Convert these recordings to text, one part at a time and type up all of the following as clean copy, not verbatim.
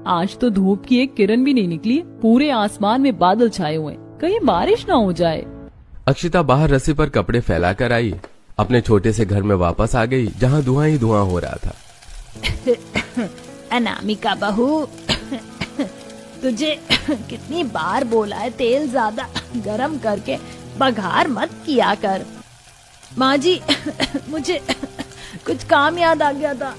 आज तो धूप की एक किरण भी नहीं निकली, पूरे आसमान में बादल छाए हुए, कहीं बारिश ना हो जाए। अक्षिता बाहर रस्सी पर कपड़े फैलाकर आई, अपने छोटे से घर में वापस आ गई जहाँ धुआं ही धुआं हो रहा था। अनामिका बहू, तुझे कितनी बार बोला है तेल ज्यादा गरम करके बघार मत किया कर। माँ जी, मुझे कुछ काम याद आ गया था।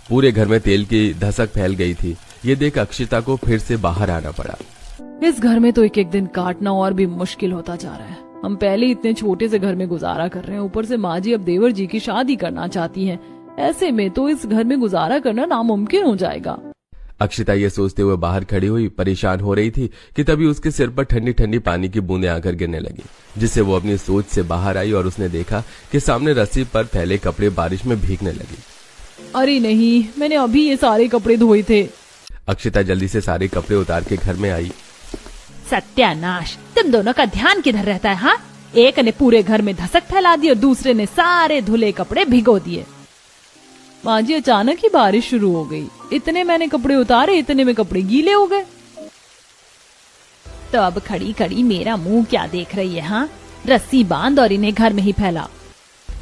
पूरे घर में तेल की धसक फैल गई थी। ये देख अक्षिता को फिर से बाहर आना पड़ा। इस घर में तो एक एक दिन काटना और भी मुश्किल होता जा रहा है। हम पहले इतने छोटे से घर में गुजारा कर रहे हैं, ऊपर से माँ जी अब देवर जी की शादी करना चाहती हैं। ऐसे में तो इस घर में गुजारा करना नामुमकिन हो जाएगा। अक्षिता ये सोचते हुए बाहर खड़ी हुई परेशान हो रही थी कि तभी उसके सिर पर ठंडी ठंडी पानी की बूंदें आकर गिरने लगी, जिससे वो अपनी सोच से बाहर आई और उसने देखा कि सामने रस्सी पर फैले कपड़े बारिश में भीगने लगे। अरे नहीं, मैंने अभी ये सारे कपड़े धोए थे। अक्षिता जल्दी से सारे कपड़े उतार के घर में आई। सत्यानाश, तुम दोनों का ध्यान किधर रहता है? हाँ, एक ने पूरे घर में धसक फैला दी और दूसरे ने सारे धुले कपड़े भिगो दिए। माँ जी, अचानक ही बारिश शुरू हो गई, इतने मैंने कपड़े उतारे, इतने में कपड़े गीले हो गए। तो अब खड़ी खड़ी मेरा मुंह क्या देख रही है? हाँ, रस्सी बांध और इन्हें घर में ही फैला।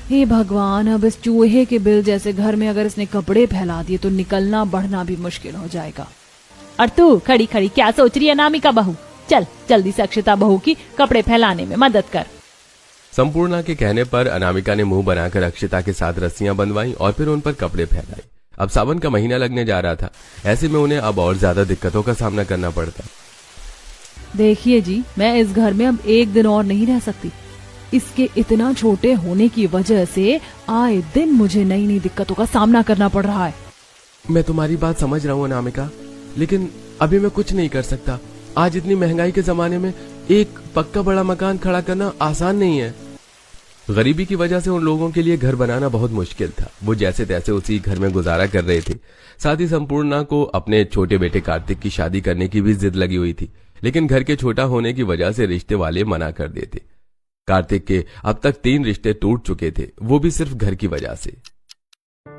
हे भगवान, अब इस चूहे के बिल जैसे घर में अगर इसने कपड़े फैला दिए तो निकलना बढ़ना भी मुश्किल हो जाएगा। और तू खड़ी खड़ी क्या सोच रही है अनामिका बहू? चल जल्दी से अक्षिता बहू की कपड़े फैलाने में मदद कर। संपूर्णा के कहने पर अनामिका ने मुंह बनाकर अक्षिता के साथ रस्सियां बंधवाई और फिर उन पर कपड़े फैलाए। अब सावन का महीना लगने जा रहा था, ऐसे में उन्हें अब और ज्यादा दिक्कतों का सामना करना पड़ता। देखिए जी, मैं इस घर में अब एक दिन और नहीं रह सकती। इसके इतना छोटे होने की वजह से आए दिन मुझे नई नई दिक्कतों का सामना करना पड़ रहा है। मैं तुम्हारी बात समझ रहा हूँ अनामिका, लेकिन अभी मैं कुछ नहीं कर सकता। आज इतनी महंगाई के जमाने में एक पक्का बड़ा मकान खड़ा करना आसान नहीं है। गरीबी की वजह से उन लोगों के लिए घर बनाना बहुत मुश्किल था। वो जैसे तैसे उसी घर में गुजारा कर रहे थे। साथ ही संपूर्णा को अपने छोटे बेटे कार्तिक की शादी करने की भी जिद लगी हुई थी, लेकिन घर के छोटा होने की वजह से रिश्ते वाले मना कर देते। कार्तिक के अब तक 3 रिश्ते टूट चुके थे, वो भी सिर्फ घर की वजह से।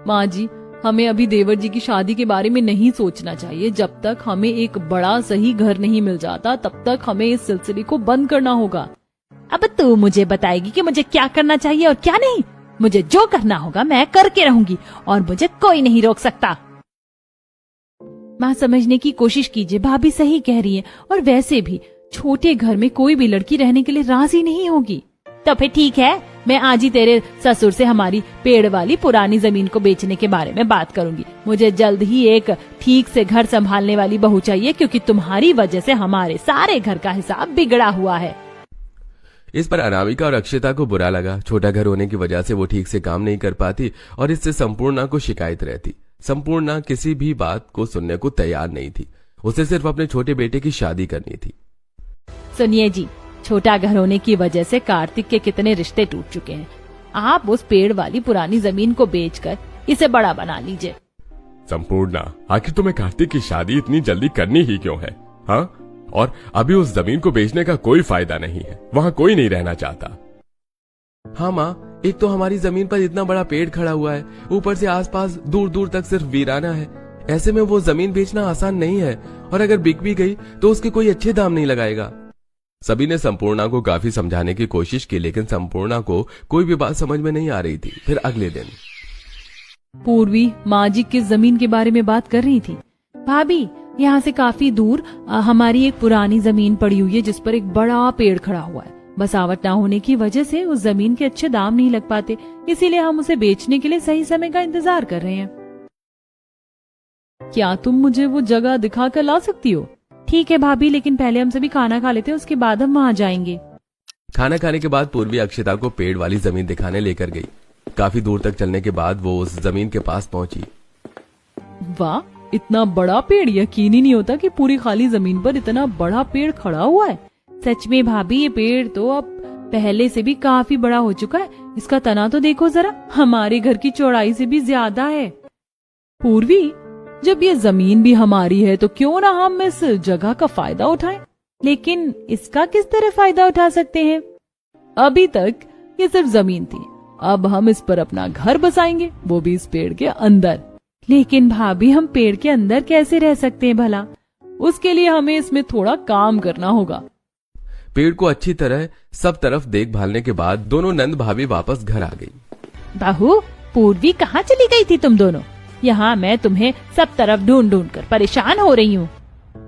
माँ जी, हमें अभी देवर जी की शादी के बारे में नहीं सोचना चाहिए। जब तक हमें एक बड़ा सही घर नहीं मिल जाता, तब तक हमें इस सिलसिले को बंद करना होगा। अब तू मुझे बताएगी कि मुझे क्या करना चाहिए और क्या नहीं? मुझे जो करना होगा मैं करके रहूंगी और मुझे कोई नहीं रोक सकता। माँ, समझने की कोशिश कीजिए, भाभी सही कह रही है। और वैसे भी छोटे घर में कोई भी लड़की रहने के लिए राजी नहीं होगी। तो फिर ठीक है, मैं आज ही तेरे ससुर से हमारी पेड़ वाली पुरानी जमीन को बेचने के बारे में बात करूंगी। मुझे जल्द ही एक ठीक से घर संभालने वाली बहू चाहिए, क्योंकि तुम्हारी वजह से हमारे सारे घर का हिसाब बिगड़ा हुआ है। इस पर अनामिका और अक्षिता को बुरा लगा। छोटा घर होने की वजह से वो ठीक से काम नहीं कर पाती और इससे संपूर्णा को शिकायत रहती। संपूर्णा किसी भी बात को सुनने को तैयार नहीं थी। उसे सिर्फ अपने छोटे बेटे की शादी करनी थी। सुनिए जी, छोटा घर होने की वजह से कार्तिक के कितने रिश्ते टूट चुके हैं। आप उस पेड़ वाली पुरानी जमीन को बेचकर इसे बड़ा बना लीजिए। संपूर्णा, आखिर तुम्हें कार्तिक की शादी इतनी जल्दी करनी ही क्यों है? हाँ, और अभी उस जमीन को बेचने का कोई फायदा नहीं है, वहाँ कोई नहीं रहना चाहता। हाँ माँ, एक तो हमारी जमीन पर इतना बड़ा पेड़ खड़ा हुआ है, ऊपर से आसपास दूर दूर तक सिर्फ वीराना है। ऐसे में वो जमीन बेचना आसान नहीं है, और अगर बिक भी गई तो उसके कोई अच्छे दाम नहीं लगाएगा। सभी ने संपूर्णा को काफी समझाने की कोशिश की, लेकिन संपूर्णा को कोई भी बात समझ में नहीं आ रही थी। फिर अगले दिन पूर्वी माँ जी किस जमीन के बारे में बात कर रही थी? भाभी, यहाँ से काफी दूर हमारी एक पुरानी जमीन पड़ी हुई है, जिस पर एक बड़ा पेड़ खड़ा हुआ है। बसावट ना होने की वजह से उस जमीन के अच्छे दाम नहीं लग पाते, इसीलिए हम उसे बेचने के लिए सही समय का इंतजार कर रहे हैं। क्या तुम मुझे वो जगह दिखा कर ला सकती हो? ठीक है भाभी, लेकिन पहले हम सभी खाना खा लेते हैं, उसके बाद हम वहाँ जाएंगे। खाना खाने के बाद पूर्वी अक्षिता को पेड़ वाली जमीन दिखाने लेकर गई। काफी दूर तक चलने के बाद वो उस जमीन के पास पहुंची। वाह, इतना बड़ा पेड़! यकीन ही नहीं होता कि पूरी खाली जमीन पर इतना बड़ा पेड़ खड़ा हुआ है। सच में भाभी, ये पेड़ तो अब पहले से भी काफी बड़ा हो चुका है। इसका तना तो देखो जरा, हमारे घर की चौड़ाई से भी ज्यादा है। पूर्वी, जब ये जमीन भी हमारी है तो क्यों ना हम इस जगह का फायदा उठाएं? लेकिन इसका किस तरह फायदा उठा सकते हैं? अभी तक ये सिर्फ जमीन थी, अब हम इस पर अपना घर बसाएंगे, वो भी इस पेड़ के अंदर। लेकिन भाभी हम पेड़ के अंदर कैसे रह सकते हैं भला? उसके लिए हमें इसमें थोड़ा काम करना होगा। पेड़ को अच्छी तरह सब तरफ देखभालने के बाद दोनों नंद भाभी वापस घर आ गई। बहू, पूर्वी कहाँ चली गई थी तुम दोनों? यहाँ मैं तुम्हें सब तरफ ढूंढ ढूंढ कर परेशान हो रही हूँ।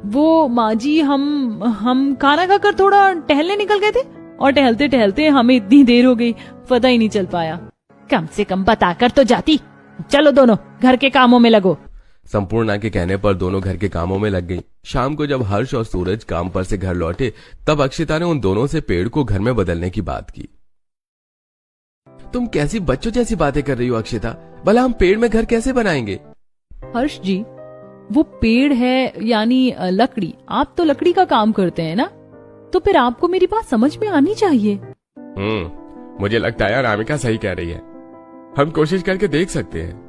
वो माँ जी, हम खाना खाकर थोड़ा टहलने निकल गए थे और टहलते टहलते हमें इतनी देर हो गई, पता ही नहीं चल पाया। कम से कम बताकर तो जाती। चलो दोनों घर के कामों में लगो। संपूर्णा के कहने पर दोनों घर के कामों में लग गई। शाम को जब हर्ष और सूरज काम पर से घर लौटे तब अक्षिता ने उन दोनों से पेड़ को घर में बदलने की बात की। तुम कैसी बच्चों जैसी बातें कर रही हो अक्षिता? भला हम पेड़ में घर कैसे बनाएंगे? हर्ष जी, वो पेड़ है यानी लकड़ी। आप तो लकड़ी का काम करते हैं ना, तो फिर आपको मेरी बात समझ में आनी चाहिए। मुझे लगता है अनामिका सही कह रही है। हम कोशिश करके देख सकते हैं।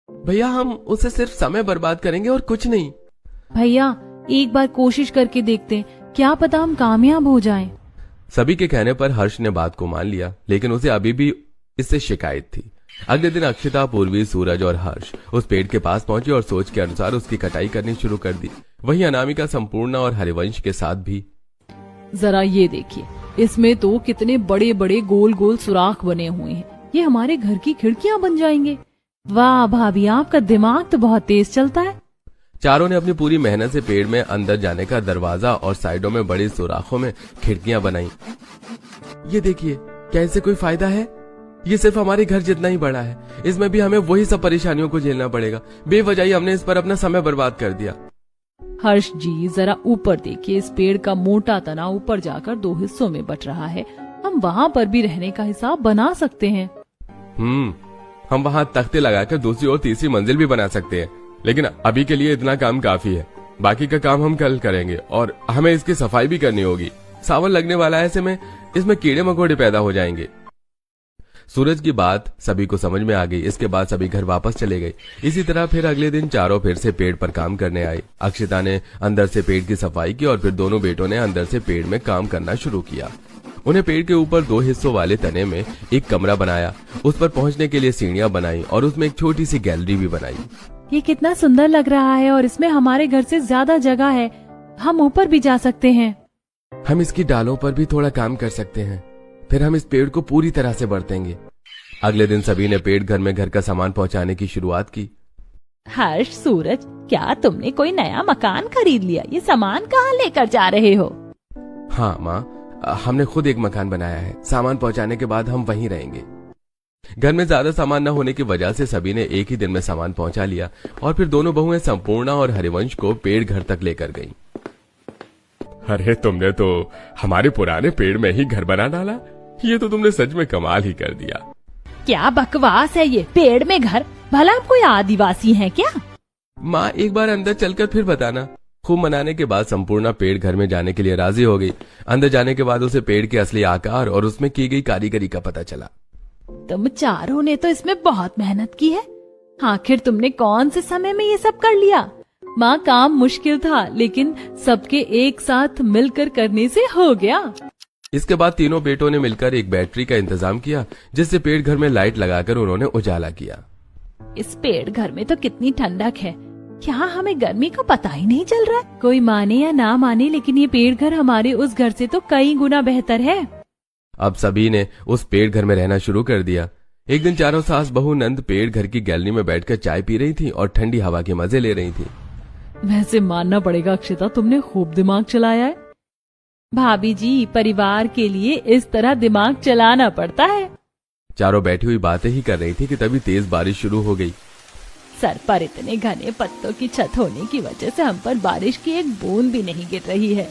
भैया, हम उससे सिर्फ समय बर्बाद करेंगे और कुछ नहीं। भैया, एक बार कोशिश करके देखते हैं, क्या पता हम कामयाब हो जाएं। सभी के कहने पर हर्ष ने बात को मान लिया, लेकिन उसे अभी भी इससे शिकायत थी। अगले दिन अक्षिता, पूर्वी, सूरज और हर्ष उस पेड़ के पास पहुंचे और सोच के अनुसार उसकी कटाई करनी शुरू कर दी। वहीं अनामिका, संपूर्णा और हरिवंश के साथ भी। जरा ये देखिए, इसमें तो कितने बड़े बड़े गोल गोल सुराख बने हुए हैं। ये हमारे घर की खिड़कियां बन जाएंगे। वाह भाभी, आपका दिमाग तो बहुत तेज चलता है। चारों ने अपनी पूरी मेहनत से पेड़ में अंदर जाने का दरवाजा और साइडों में बड़े सुराखों में खिड़कियां बनाई। ये देखिए, क्या इससे कोई फायदा है? ये सिर्फ हमारे घर जितना ही बड़ा है, इसमें भी हमें वही सब परेशानियों को झेलना पड़ेगा। बेवजह ही हमने इस पर अपना समय बर्बाद कर दिया। हर्ष जी, जरा ऊपर देखिए, इस पेड़ का मोटा तना ऊपर जाकर 2 हिस्सों में बट रहा है। हम वहाँ पर भी रहने का हिसाब बना सकते हैं। हम वहाँ तख्ते लगाकर दूसरी और तीसरी मंजिल भी बना सकते हैं, लेकिन अभी के लिए इतना काम काफी है। बाकी का काम हम कल करेंगे और हमें इसकी सफाई भी करनी होगी। सावन लगने वाला है, ऐसे में इसमें कीड़े मकोड़े पैदा हो जाएंगे। सूरज की बात सभी को समझ में आ गई। इसके बाद सभी घर वापस चले गए। इसी तरह फिर अगले दिन चारों फिर से पेड़ पर काम करने आए। अक्षिता ने अंदर से पेड़ की सफाई की और फिर दोनों बेटों ने अंदर से पेड़ में काम करना शुरू किया। उन्हें पेड़ के ऊपर 2 हिस्सों वाले तने में एक कमरा बनाया, उस पर पहुंचने के लिए सीढ़ियां बनाई और उसमें एक छोटी सी गैलरी भी बनाई। ये कितना सुंदर लग रहा है और इसमें हमारे घर से ज्यादा जगह है। हम ऊपर भी जा सकते हैं। हम इसकी डालों पर भी थोड़ा काम कर सकते हैं, फिर हम इस पेड़ को पूरी तरह से बढ़तेंगे। अगले दिन सभी ने पेड़ घर में घर का सामान पहुंचाने की शुरुआत की। हर्ष, सूरज, क्या तुमने कोई नया मकान खरीद लिया? ये सामान कहाँ लेकर जा रहे हो? हाँ माँ, हमने खुद एक मकान बनाया है। सामान पहुंचाने के बाद हम वहीं रहेंगे। घर में ज्यादा सामान न होने की वजह से सभी ने एक ही दिन में सामान पहुंचा लिया और फिर दोनों बहुएं संपूर्णा और हरिवंश को पेड़ घर तक लेकर गईं। अरे, तुमने तो हमारे पुराने पेड़ में ही घर बना डाला। ये तो तुमने सच में कमाल ही कर दिया। क्या बकवास है ये, पेड़ में घर? भला आप कोई आदिवासी हैं क्या? माँ, एक बार अंदर चलकर फिर बताना। खूब मनाने के बाद संपूर्णा पेड़ घर में जाने के लिए राजी हो गई। अंदर जाने के बाद उसे पेड़ के असली आकार और उसमें की गई कारीगरी का पता चला। तुम चारों ने तो इसमें बहुत मेहनत की है। आखिर तुमने कौन से समय में ये सब कर लिया? माँ, काम मुश्किल था, लेकिन सबके एक साथ मिलकर करने से हो गया। इसके बाद तीनों बेटों ने मिलकर एक बैटरी का इंतजाम किया, जिससे पेड़ घर में लाइट लगाकर उन्होंने उजाला किया। इस पेड़ घर में तो कितनी ठंडक है, यहाँ हमें गर्मी का पता ही नहीं चल रहा है। कोई माने या ना माने, लेकिन ये पेड़ घर हमारे उस घर से तो कई गुना बेहतर है। अब सभी ने उस पेड़ घर में रहना शुरू कर दिया। एक दिन चारों सास बहू नंद पेड़ घर की गैलरी में बैठकर चाय पी रही थी और ठंडी हवा के मजे ले रही थी। वैसे मानना पड़ेगा अक्षिता, तुमने खूब दिमाग चलाया है। भाभी जी, परिवार के लिए इस तरह दिमाग चलाना पड़ता है। चारों बैठी हुई बातें ही कर रही थी कि तभी तेज बारिश शुरू हो गई। सर पर इतने घने पत्तों की छत होने की वजह से हम पर बारिश की एक बूंद भी नहीं गिर रही है।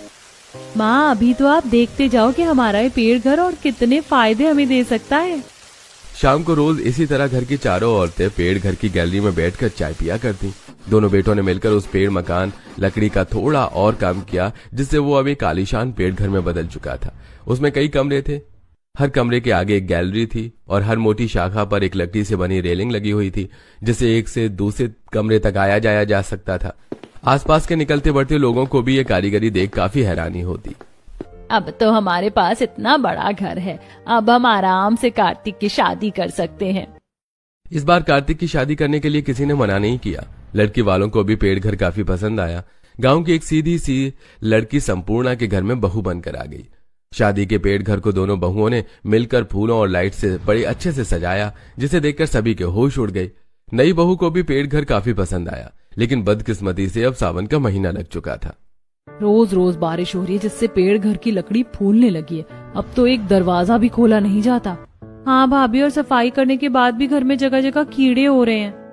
माँ, अभी तो आप देखते जाओ कि हमारा ये पेड़ घर और कितने फायदे हमें दे सकता है। शाम को रोज इसी तरह घर की चारों औरतें पेड़ घर की गैलरी में बैठकर चाय पिया करती। दोनों बेटों ने मिलकर उस पेड़ मकान लकड़ी का थोड़ा और काम किया, जिससे वो अब एक आलीशान पेड़ घर में बदल चुका था। उसमें कई कमरे थे। हर कमरे के आगे एक गैलरी थी और हर मोटी शाखा पर एक लकड़ी से बनी रेलिंग लगी हुई थी, जिससे एक से दूसरे कमरे तक आया जाया जा सकता था। आसपास के निकलते बढ़ते लोगों को भी ये कारीगरी देख काफी हैरानी होती। अब तो हमारे पास इतना बड़ा घर है, अब हम आराम से कार्तिक की शादी कर सकते हैं। इस बार कार्तिक की शादी करने के लिए किसी ने मना नहीं किया। लड़की वालों को भी पेड़ घर काफी पसंद आया। गांव की एक सीधी सी लड़की संपूर्णा के घर में बहू बनकर आ गई। शादी के पेड़ घर को दोनों बहुओं ने मिलकर फूलों और लाइट से बड़े अच्छे से सजाया, जिसे देखकर सभी के होश उड़ गए। नई बहू को भी पेड़ घर काफी पसंद आया, लेकिन बदकिस्मती से अब सावन का महीना लग चुका था। रोज रोज बारिश हो रही है, जिससे पेड़ घर की लकड़ी फूलने लगी है। अब तो एक दरवाजा भी खोला नहीं जाता। हाँ भाभी, और सफाई करने के बाद भी घर में जगह जगह कीड़े हो रहे हैं।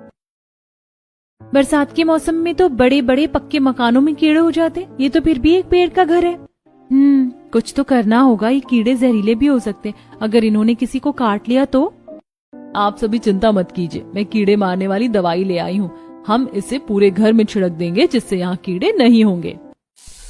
बरसात के मौसम में तो बड़े बड़े पक्के मकानों में कीड़े हो जाते, ये तो फिर भी एक पेड़ का घर है। कुछ तो करना होगा, ये कीड़े जहरीले भी हो सकते, अगर इन्होंने किसी को काट लिया तो। आप सभी चिंता मत कीजिए, मैं कीड़े मारने वाली दवाई ले आई हूँ। हम इसे पूरे घर में छिड़क देंगे, जिससे यहाँ कीड़े नहीं होंगे।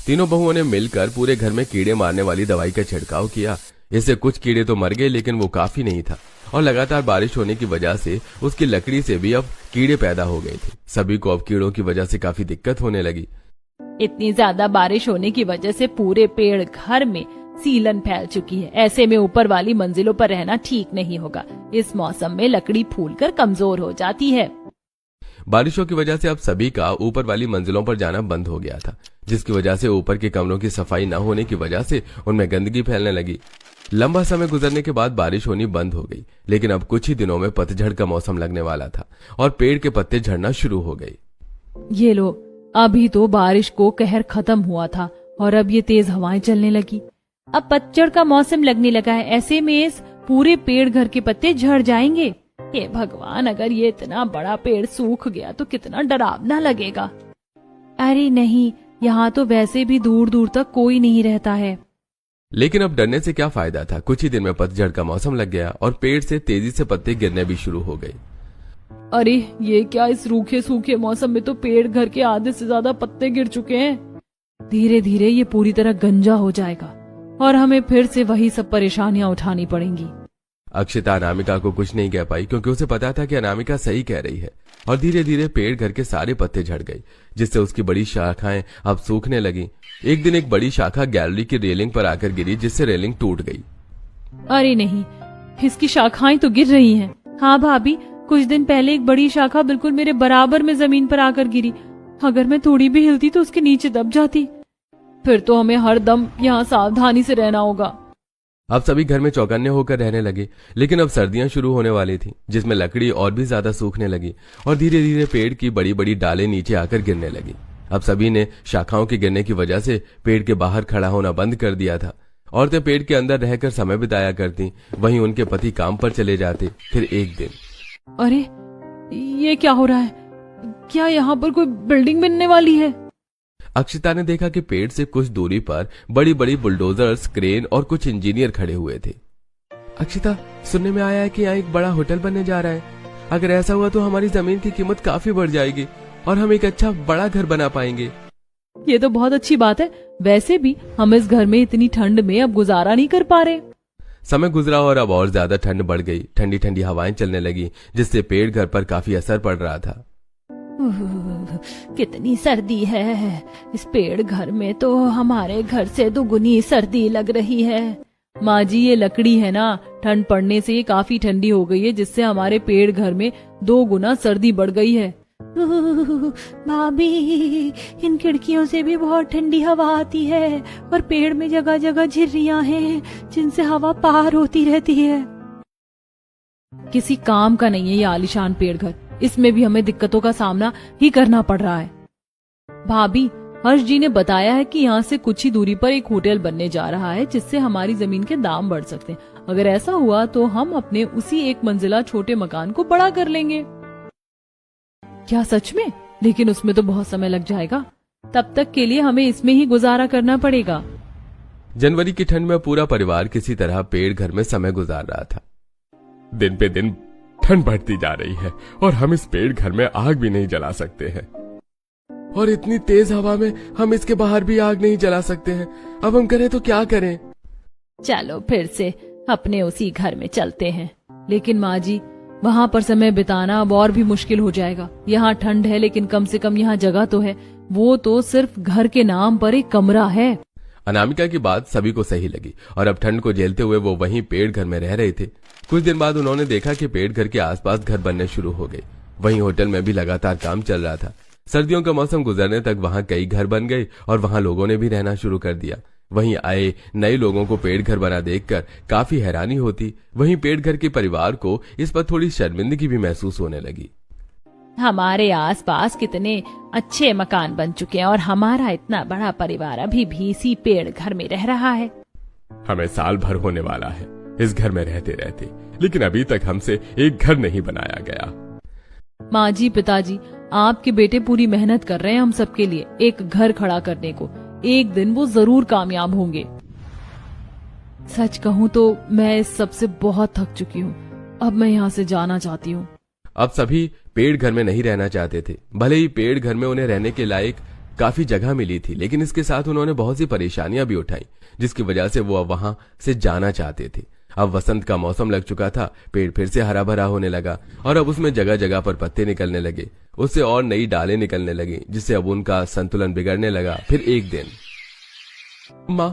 तीनों बहुओं ने मिलकर पूरे घर में कीड़े मारने वाली दवाई का छिड़काव किया। इससे कुछ कीड़े तो मर गए, लेकिन वो काफी नहीं था, और लगातार बारिश होने की वजह से उसकी लकड़ी से भी अब कीड़े पैदा हो गए थे। सभी को अब कीड़ों की वजह से काफी दिक्कत होने लगी। इतनी ज्यादा बारिश होने की वजह से पूरे पेड़ घर में सीलन फैल चुकी है। ऐसे में ऊपर वाली मंजिलों पर रहना ठीक नहीं होगा। इस मौसम में लकड़ी फूलकर कमजोर हो जाती है। बारिशों की वजह से अब सभी का ऊपर वाली मंजिलों पर जाना बंद हो गया था, जिसकी वजह से ऊपर के कमरों की सफाई न होने की वजह से उनमें गंदगी फैलने लगी। लंबा समय गुजरने के बाद बारिश होनी बंद हो गई, लेकिन अब कुछ ही दिनों में पतझड़ का मौसम लगने वाला था और पेड़ के पत्ते झड़ना शुरू हो गए। ये लो, अभी तो बारिश को कहर खत्म हुआ था और अब ये तेज हवाएं चलने लगी। अब पतझड़ का मौसम लगने लगा है, ऐसे में इस पूरे पेड़ घर के पत्ते झड़ जाएंगे। हे भगवान, अगर ये इतना बड़ा पेड़ सूख गया तो कितना डरावना लगेगा। अरे नहीं, यहाँ तो वैसे भी दूर दूर तक कोई नहीं रहता है। लेकिन अब डरने से क्या फायदा था। कुछ ही दिन में पतझड़ का मौसम लग गया और पेड़ से तेजी से पत्ते गिरने भी शुरू हो गए। अरे ये क्या, इस रूखे सूखे मौसम में तो पेड़ घर के आधे से ज्यादा पत्ते गिर चुके हैं। धीरे धीरे ये पूरी तरह गंजा हो जाएगा और हमें फिर से वही सब परेशानियां उठानी पड़ेंगी। अक्षिता अनामिका को कुछ नहीं कह पाई, क्योंकि उसे पता था कि अनामिका सही कह रही है। और धीरे धीरे पेड़ घर के सारे पत्ते झड़ गए, जिससे उसकी बड़ी शाखाएं अब सूखने लगी। एक दिन एक बड़ी शाखा गैलरी की रेलिंग पर आकर गिरी, जिससे रेलिंग टूट गई। अरे नहीं, इसकी शाखाएं तो गिर रही हैं। हाँ भाभी, कुछ दिन पहले एक बड़ी शाखा बिल्कुल मेरे बराबर में जमीन पर आकर गिरी। अगर मैं थोड़ी भी हिलती तो उसके नीचे दब जाती। फिर तो हमें हर दम यहाँ सावधानी से रहना होगा। अब सभी घर में चौकन्ने होकर रहने लगे, लेकिन अब सर्दियां शुरू होने वाली थी, जिसमें लकड़ी और भी ज्यादा सूखने लगी और धीरे धीरे पेड़ की बड़ी बड़ी डालें नीचे आकर गिरने लगी। अब सभी ने शाखाओं के गिरने की वजह से पेड़ के बाहर खड़ा होना बंद कर दिया था। औरतें पेड़ के अंदर रहकर समय बिताया करती, वहीं उनके पति काम पर चले जाते। फिर एक दिन, अरे ये क्या हो रहा है? क्या यहाँ पर कोई बिल्डिंग बनने वाली है? अक्षिता ने देखा कि पेड़ से कुछ दूरी पर बड़ी बड़ी बुलडोजर्स, क्रेन और कुछ इंजीनियर खड़े हुए थे। अक्षिता, सुनने में आया है कि यहाँ एक बड़ा होटल बनने जा रहा है। अगर ऐसा हुआ तो हमारी जमीन की कीमत काफी बढ़ जाएगी और हम एक अच्छा बड़ा घर बना पाएंगे। ये तो बहुत अच्छी बात है। वैसे भी हम इस घर में इतनी ठंड में अब गुजारा नहीं कर पा रहे। समय गुजरा और अब और ज्यादा ठंड बढ़ गई। ठंडी ठंडी हवाएं चलने लगी, जिससे पेड़ घर पर काफी असर पड़ रहा था। कितनी सर्दी है इस पेड़ घर में, तो हमारे घर से दुगुनी सर्दी लग रही है। माँ जी, ये लकड़ी है ना, ठंड पड़ने से ये काफी ठंडी हो गई है, जिससे हमारे पेड़ घर में 2 गुना सर्दी बढ़ गई है। भाभी, इन खिड़कियों से भी बहुत ठंडी हवा आती है और पेड़ में जगह जगह झिर्रियां हैं, जिनसे हवा पार होती रहती है। किसी काम का नहीं है ये आलीशान पेड़ घर, इसमें भी हमें दिक्कतों का सामना ही करना पड़ रहा है। भाभी, हर्ष जी ने बताया है कि यहाँ से कुछ ही दूरी पर एक होटल बनने जा रहा है, जिससे हमारी जमीन के दाम बढ़ सकते हैं। अगर ऐसा हुआ तो हम अपने उसी 1 मंजिला छोटे मकान को बड़ा कर लेंगे। क्या सच में? लेकिन उसमें तो बहुत समय लग जाएगा। तब तक के लिए हमें इसमें ही गुजारा करना पड़ेगा। जनवरी की ठंड में पूरा परिवार किसी तरह पेड़ घर में समय गुजार रहा था। दिन पे दिन ठंड बढ़ती जा रही है और हम इस पेड़ घर में आग भी नहीं जला सकते हैं, और इतनी तेज हवा में हम इसके बाहर भी आग नहीं जला सकते हैं। अब हम करें तो क्या करें? चलो फिर से अपने उसी घर में चलते हैं। लेकिन माँ जी, वहाँ पर समय बिताना अब और भी मुश्किल हो जाएगा। यहाँ ठंड है, लेकिन कम से कम यहाँ जगह तो है। वो तो सिर्फ घर के नाम पर एक कमरा है। अनामिका की बात सभी को सही लगी और अब ठंड को झेलते हुए वो वहीं पेड़ घर में रह रहे थे। कुछ दिन बाद उन्होंने देखा कि पेड़ घर के आसपास घर बनने शुरू हो गए। वहीं होटल में भी लगातार काम चल रहा था। सर्दियों का मौसम गुजरने तक वहां कई घर बन गए और वहां लोगों ने भी रहना शुरू कर दिया। वहीं आए नए लोगों को पेड़ घर बना देखकर काफी हैरानी होती। वहीं पेड़ घर के परिवार को इस पर थोड़ी शर्मिंदगी भी महसूस होने लगी। हमारे आसपास कितने अच्छे मकान बन चुके हैं और हमारा इतना बड़ा परिवार अभी भी इसी पेड़ घर में रह रहा है। हमें साल भर होने वाला है इस घर में रहते रहते, लेकिन अभी तक हमसे एक घर नहीं बनाया गया। माँ जी, पिताजी, आपके बेटे पूरी मेहनत कर रहे हैं हम सबके लिए एक घर खड़ा करने को। एक दिन वो जरूर कामयाब होंगे। सच कहूँ तो मैं इस सब से बहुत थक चुकी हूँ। अब मैं यहाँ से जाना चाहती हूँ। अब सभी पेड़ घर में नहीं रहना चाहते थे। भले ही पेड़ घर में उन्हें रहने के लायक काफी जगह मिली थी, लेकिन इसके साथ उन्होंने बहुत सी परेशानियां भी उठाई, जिसकी वजह से वो अब वहां से जाना चाहते थे। अब वसंत का मौसम लग चुका था। पेड़ फिर से हरा भरा होने लगा और अब उसमें जगह जगह पर पत्ते निकलने लगे। उससे और नई डालें निकलने लगी, जिससे अब उनका संतुलन बिगड़ने लगा। फिर एक दिन, माँ,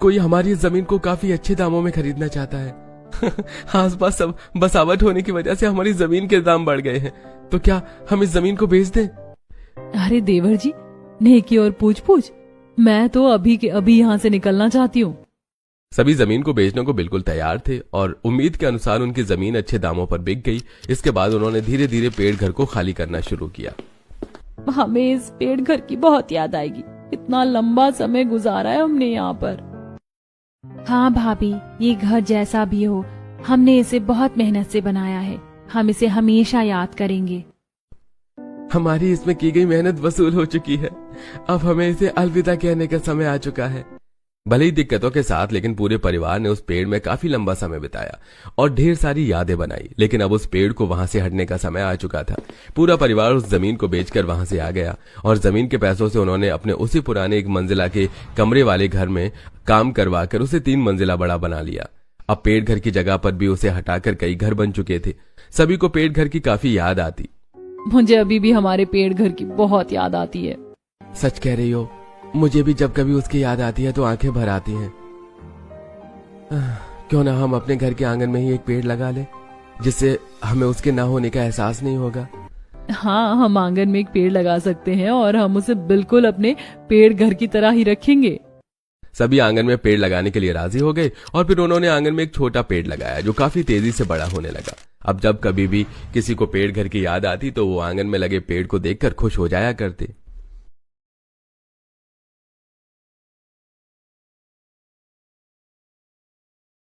कोई हमारी इस जमीन को काफी अच्छे दामों में खरीदना चाहता है। आसपास सब बसावट होने की वजह से हमारी जमीन के दाम बढ़ गए हैं, तो क्या हम इस जमीन को बेच दें? अरे देवर जी, नेकी और पूछ मैं तो अभी के अभी यहाँ से निकलना चाहती हूँ। सभी जमीन को बेचने को बिल्कुल तैयार थे और उम्मीद के अनुसार उनकी जमीन अच्छे दामों पर बिक गई। इसके बाद उन्होंने धीरे धीरे पेड़ घर को खाली करना शुरू किया। हमें इस पेड़ घर की बहुत याद आएगी। इतना लंबा समय गुजारा है हमने यहाँ पर। हाँ भाभी, ये घर जैसा भी हो, हमने इसे बहुत मेहनत से बनाया है। हम इसे हमेशा याद करेंगे। हमारी इसमें की गई मेहनत वसूल हो चुकी है। अब हमें इसे अलविदा कहने का समय आ चुका है। भले ही दिक्कतों के साथ, लेकिन पूरे परिवार ने उस पेड़ में काफी लंबा समय बिताया और ढेर सारी यादें बनाई। लेकिन अब उस पेड़ को वहां से हटने का समय आ चुका था। पूरा परिवार उस जमीन को बेचकर वहां से आ गया और जमीन के पैसों से उन्होंने अपने उसी पुराने 1 मंजिला के कमरे वाले घर में काम करवाकर उसे 3 मंजिला बड़ा बना लिया। अब पेड़ घर की जगह पर भी उसे हटाकर कई घर बन चुके थे। सभी को पेड़ घर की काफी याद आती। मुझे अभी भी हमारे पेड़ घर की बहुत याद आती है। सच कह रही हो, मुझे भी जब कभी उसकी याद आती है तो आंखें भर आती हैं। क्यों ना हम अपने घर के आंगन में ही एक पेड़ लगा लें, जिससे हमें उसके ना होने का एहसास नहीं होगा। हाँ, हम आंगन में एक पेड़ लगा सकते हैं और हम उसे बिल्कुल अपने पेड़ घर की तरह ही रखेंगे। सभी आंगन में पेड़ लगाने के लिए राजी हो गए और फिर उन्होंने आंगन में एक छोटा पेड़ लगाया जो काफी तेजी से बड़ा होने लगा। अब जब कभी भी किसी को पेड़ घर की याद आती तो वो आंगन में लगे पेड़ को देखकर खुश हो जाया करते।